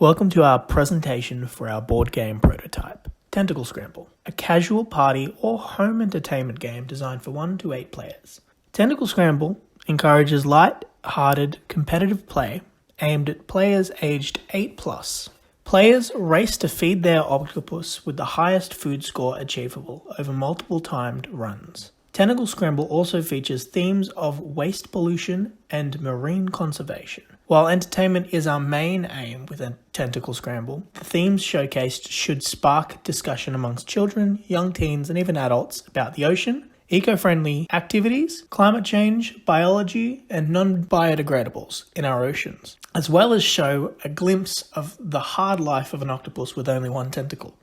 Welcome to our presentation for our board game prototype, Tentacle Scramble, a casual party or home entertainment game designed for 1 to 8 players. Tentacle Scramble encourages light-hearted, competitive play aimed at players aged 8+. Players race to feed their octopus with the highest food score achievable over multiple timed runs. Tentacle Scramble also features themes of waste pollution and marine conservation. While entertainment is our main aim with a Tentacle Scramble, the themes showcased should spark discussion amongst children, young teens, and even adults about the ocean, eco-friendly activities, climate change, biology, and non-biodegradables in our oceans, as well as show a glimpse of the hard life of an octopus with only one tentacle.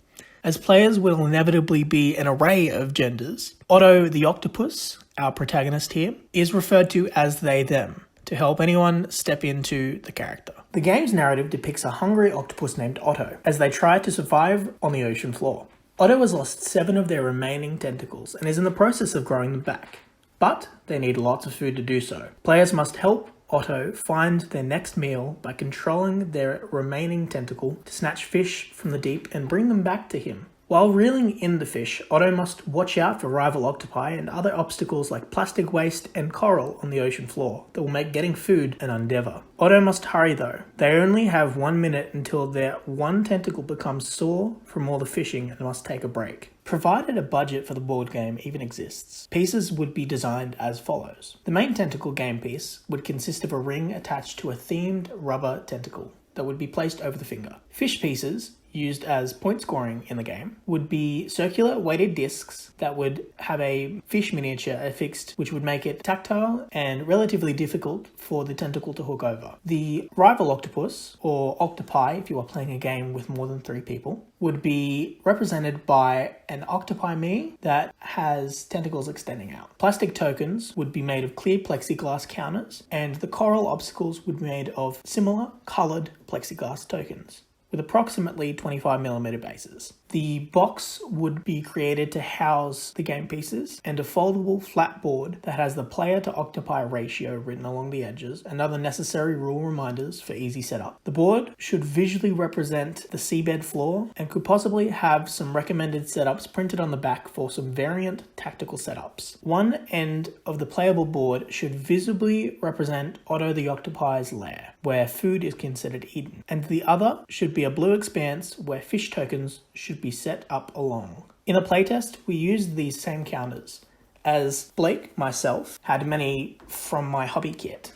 As players will inevitably be an array of genders, Otto the octopus, our protagonist here, is referred to as they/them to help anyone step into the character. The game's narrative depicts a hungry octopus named Otto as they try to survive on the ocean floor. Otto has lost 7 of their remaining tentacles and is in the process of growing them back, but they need lots of food to do so. Players must help Otto find their next meal by controlling their remaining tentacle to snatch fish from the deep and bring them back to him. While reeling in the fish, Otto must watch out for rival octopi and other obstacles like plastic waste and coral on the ocean floor that will make getting food an endeavor. Otto must hurry though. They only have 1 minute until their one tentacle becomes sore from all the fishing and must take a break. Provided a budget for the board game even exists, pieces would be designed as follows. The main tentacle game piece would consist of a ring attached to a themed rubber tentacle that would be placed over the finger. Fish pieces, used as point scoring in the game, would be circular weighted discs that would have a fish miniature affixed, which would make it tactile and relatively difficult for the tentacle to hook over. The rival octopus, or octopi if you are playing a game with more than 3 people, would be represented by an octopi mini that has tentacles extending out. Plastic tokens would be made of clear plexiglass counters, and the coral obstacles would be made of similar coloured plexiglass tokens with approximately 25mm bases. The box would be created to house the game pieces and a foldable flat board that has the player to octopi ratio written along the edges and other necessary rule reminders for easy setup. The board should visually represent the seabed floor and could possibly have some recommended setups printed on the back for some variant tactical setups. One end of the playable board should visibly represent Otto the octopi's lair, where food is considered eaten, and the other should be a blue expanse where fish tokens should be set up along. In the playtest, we used these same counters, as Blake, myself, had many from my hobby kit,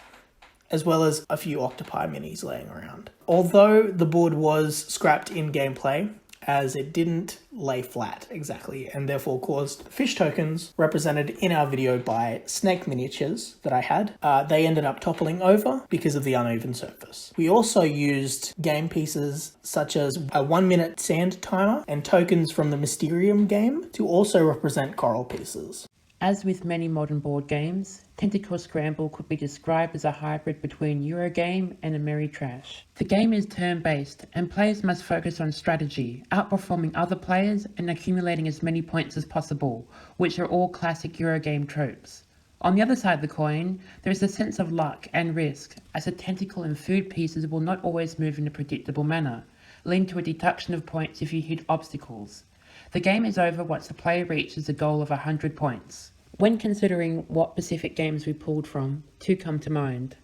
as well as a few octopi minis laying around. Although the board was scrapped in gameplay, as it didn't lay flat exactly and therefore caused fish tokens represented in our video by snake miniatures that I had. They ended up toppling over because of the uneven surface. We also used game pieces such as a 1-minute sand timer and tokens from the Mysterium game to also represent coral pieces. As with many modern board games, Tentacle Scramble could be described as a hybrid between Eurogame and Ameritrash. The game is turn-based, and players must focus on strategy, outperforming other players and accumulating as many points as possible, which are all classic Eurogame tropes. On the other side of the coin, there is a sense of luck and risk, as the tentacle and food pieces will not always move in a predictable manner, leading to a deduction of points if you hit obstacles. The game is over once the player reaches a goal of 100 points. When considering what specific games we pulled from, 2 come to mind.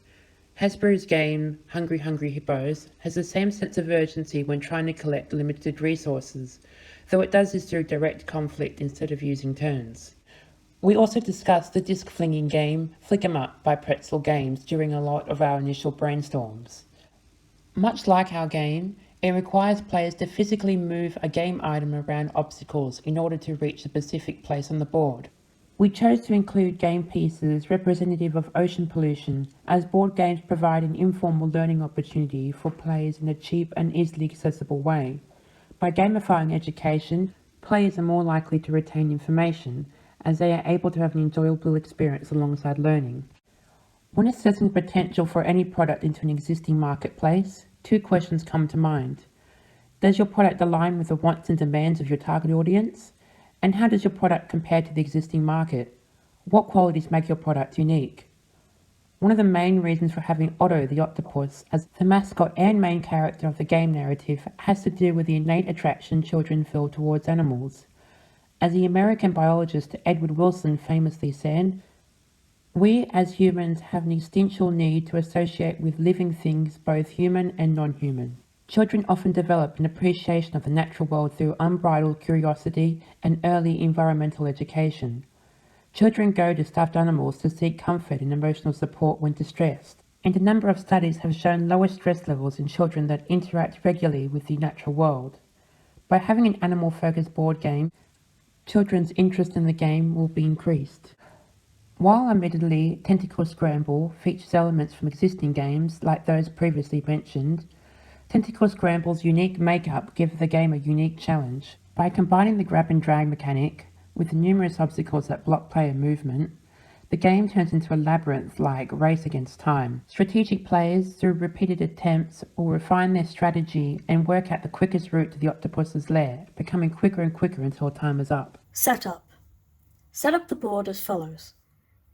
Hasbro's game, Hungry Hungry Hippos, has the same sense of urgency when trying to collect limited resources, though it does this through direct conflict instead of using turns. We also discussed the disc flinging game, Flick 'em Up by Pretzel Games during a lot of our initial brainstorms. Much like our game, it requires players to physically move a game item around obstacles in order to reach a specific place on the board. We chose to include game pieces representative of ocean pollution, as board games provide an informal learning opportunity for players in a cheap and easily accessible way. By gamifying education, players are more likely to retain information, as they are able to have an enjoyable experience alongside learning. When assessing potential for any product into an existing marketplace, 2 questions come to mind. Does your product align with the wants and demands of your target audience? And how does your product compare to the existing market? What qualities make your product unique? One of the main reasons for having Otto the octopus as the mascot and main character of the game narrative has to do with the innate attraction children feel towards animals. As the American biologist Edward Wilson famously said, "We as humans have an instinctual need to associate with living things, both human and non-human." Children often develop an appreciation of the natural world through unbridled curiosity and early environmental education. Children go to stuffed animals to seek comfort and emotional support when distressed, and a number of studies have shown lower stress levels in children that interact regularly with the natural world. By having an animal-focused board game, children's interest in the game will be increased. While admittedly Tentacle Scramble features elements from existing games like those previously mentioned, Tentacle Scramble's unique makeup gives the game a unique challenge. By combining the grab and drag mechanic with the numerous obstacles that block player movement, the game turns into a labyrinth like race against time. Strategic players, through repeated attempts, will refine their strategy and work out the quickest route to the octopus's lair, becoming quicker and quicker until time is up. Setup. Set up the board as follows.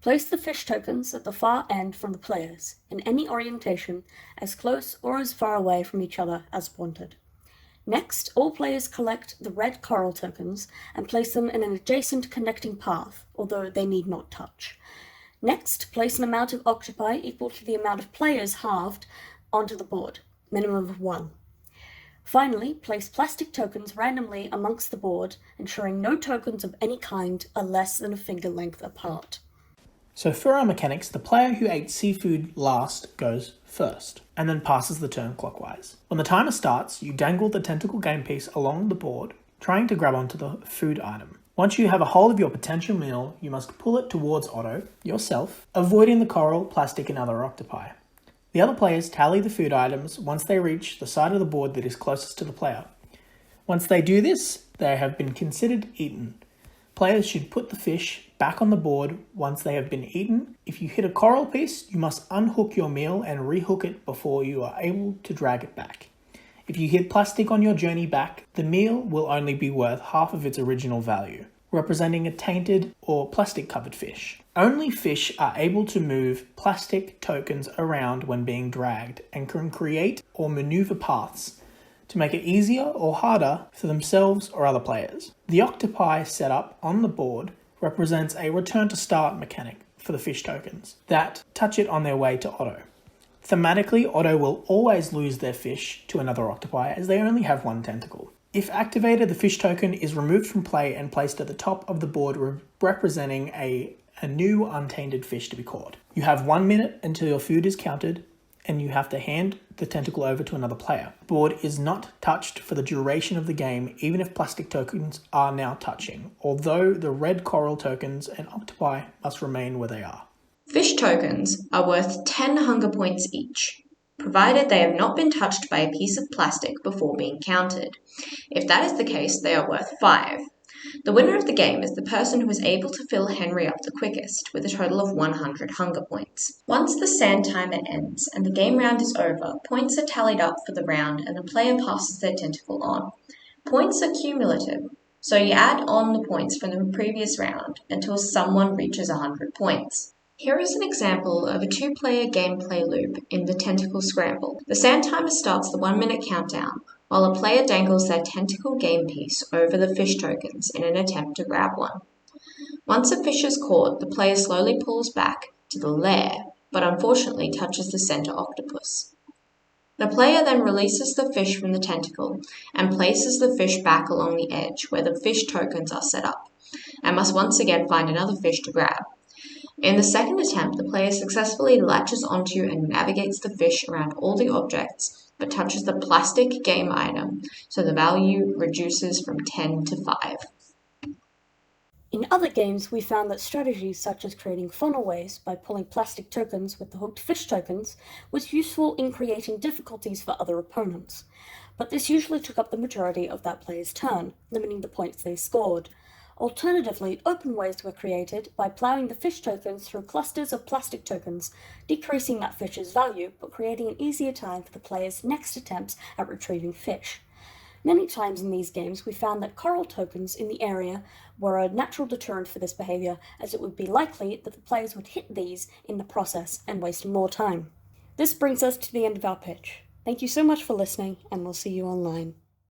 Place the fish tokens at the far end from the players, in any orientation, as close or as far away from each other as wanted. Next, all players collect the red coral tokens and place them in an adjacent connecting path, although they need not touch. Next, place an amount of octopi equal to the amount of players halved onto the board, minimum of 1. Finally, place plastic tokens randomly amongst the board, ensuring no tokens of any kind are less than a finger length apart. So for our mechanics, the player who ate seafood last goes first, and then passes the turn clockwise. When the timer starts, you dangle the tentacle game piece along the board, trying to grab onto the food item. Once you have a hold of your potential meal, you must pull it towards Otto, yourself, avoiding the coral, plastic and other octopi. The other players tally the food items once they reach the side of the board that is closest to the player. Once they do this, they have been considered eaten. Players should put the fish back on the board once they have been eaten. If you hit a coral piece, you must unhook your meal and rehook it before you are able to drag it back. If you hit plastic on your journey back, the meal will only be worth half of its original value, representing a tainted or plastic-covered fish. Only fish are able to move plastic tokens around when being dragged and can create or maneuver paths to make it easier or harder for themselves or other players. The octopi setup on the board represents a return to start mechanic for the fish tokens that touch it on their way to Otto. Thematically, Otto will always lose their fish to another octopi as they only have one tentacle. If activated, the fish token is removed from play and placed at the top of the board, representing a new untainted fish to be caught. You have 1 minute until your food is counted, and you have to hand the tentacle over to another player. The board is not touched for the duration of the game, even if plastic tokens are now touching, although the red coral tokens and octopi must remain where they are. Fish tokens are worth 10 hunger points each, provided they have not been touched by a piece of plastic before being counted. If that is the case, they are worth 5. The winner of the game is the person who is able to fill Henry up the quickest, with a total of 100 hunger points. Once the sand timer ends and the game round is over, points are tallied up for the round and the player passes their tentacle on. Points are cumulative, so you add on the points from the previous round until someone reaches 100 points. Here is an example of a 2-player gameplay loop in the Tentacle Scramble. The sand timer starts the 1-minute countdown, while a player dangles their tentacle game piece over the fish tokens in an attempt to grab one. Once a fish is caught, the player slowly pulls back to the lair, but unfortunately touches the center octopus. The player then releases the fish from the tentacle and places the fish back along the edge where the fish tokens are set up, and must once again find another fish to grab. In the second attempt, the player successfully latches onto and navigates the fish around all the objects, but touches the plastic game item, so the value reduces from 10 to 5. In other games, we found that strategies such as creating funnelways by pulling plastic tokens with the hooked fish tokens was useful in creating difficulties for other opponents, but this usually took up the majority of that player's turn, limiting the points they scored. Alternatively, open ways were created by ploughing the fish tokens through clusters of plastic tokens, decreasing that fish's value, but creating an easier time for the player's next attempts at retrieving fish. Many times in these games, we found that coral tokens in the area were a natural deterrent for this behavior, as it would be likely that the players would hit these in the process and waste more time. This brings us to the end of our pitch. Thank you so much for listening, and we'll see you online.